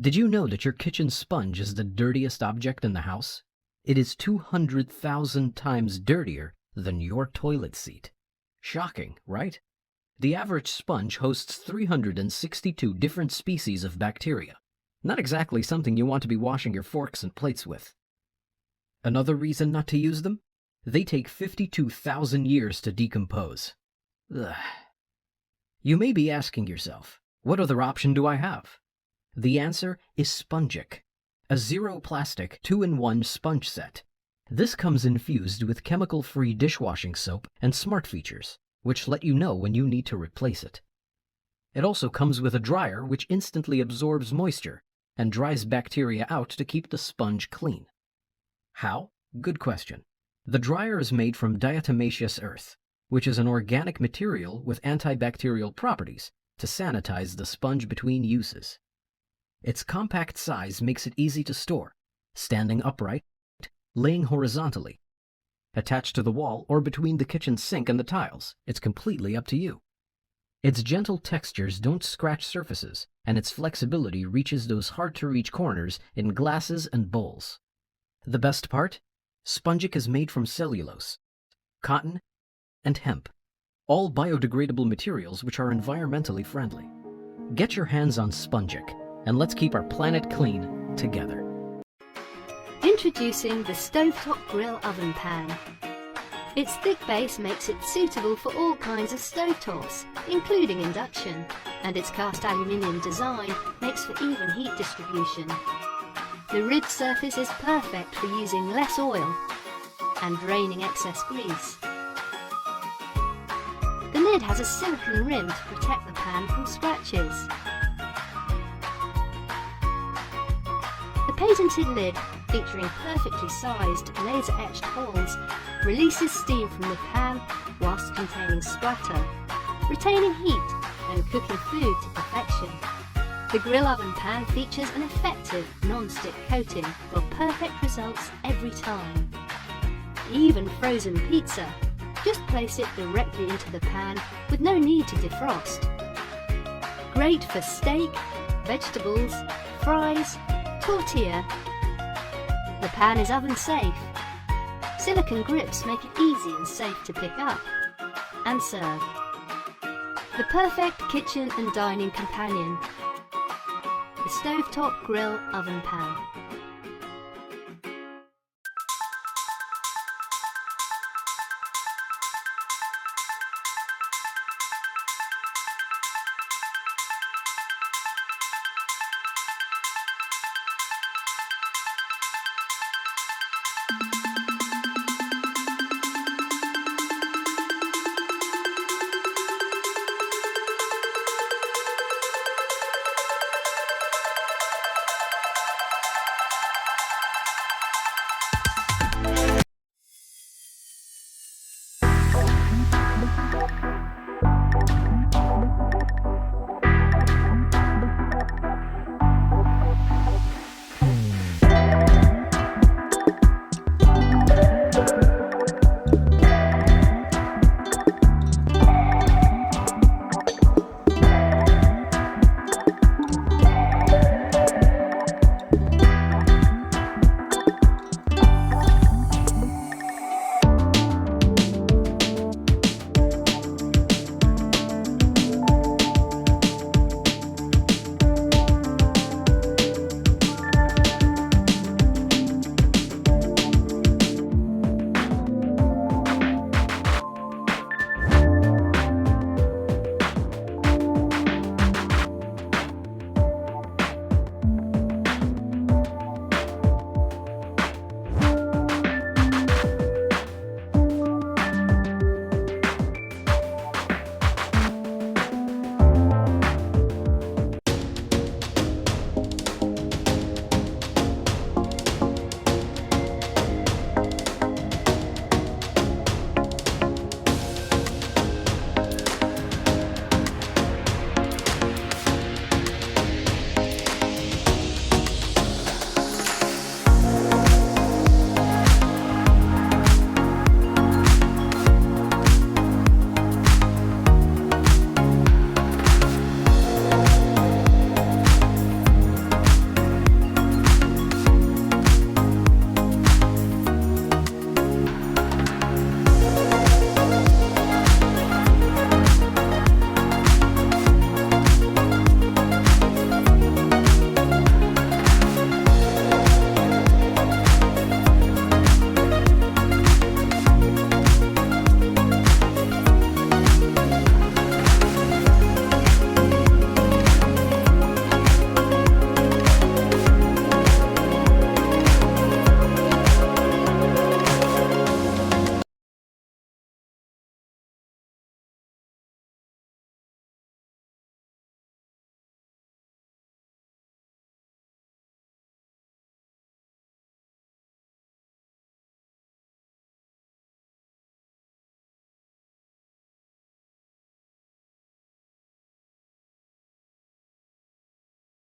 Did you know that your kitchen sponge is the dirtiest object in the house? It is 200,000 times dirtier than your toilet seat. Shocking, right? The average sponge hosts 362 different species of bacteria. Not exactly something you want to be washing your forks and plates with. Another reason not to use them? They take 52,000 years to decompose. Ugh. You may be asking yourself, what other option do I have? The answer is Spongic, a zero-plastic 2-in-1 sponge set. This comes infused with chemical-free dishwashing soap and smart features, which let you know when you need to replace it. It also comes with a dryer which instantly absorbs moisture and dries bacteria out to keep the sponge clean. How? Good question. The dryer is made from diatomaceous earth, which is an organic material with antibacterial properties to sanitize the sponge between uses. Its compact size makes it easy to store, standing upright, laying horizontally, attached to the wall or between the kitchen sink and the tiles. It's completely up to you. Its gentle textures don't scratch surfaces, and its flexibility reaches those hard-to-reach corners in glasses and bowls. The best part? Spongic is made from cellulose, cotton, and hemp, all biodegradable materials which are environmentally friendly. Get your hands on Spongic, and let's keep our planet clean together. Introducing the Stovetop Grill Oven Pan. Its thick base makes it suitable for all kinds of stovetops, including induction, and its cast aluminium design makes for even heat distribution. The ribbed surface is perfect for using less oil and draining excess grease. The lid has a silicone rim to protect the pan from scratches. The patented lid, featuring perfectly sized laser-etched holes, releases steam from the pan whilst containing splatter, retaining heat and cooking food to perfection. The grill oven pan features an effective non-stick coating for perfect results every time. Even frozen pizza, just place it directly into the pan with no need to defrost. Great for steak, vegetables, fries, tortilla. The pan is oven safe. Silicone grips make it easy and safe to pick up and serve. The perfect kitchen and dining companion. The Stovetop Grill Oven Pan.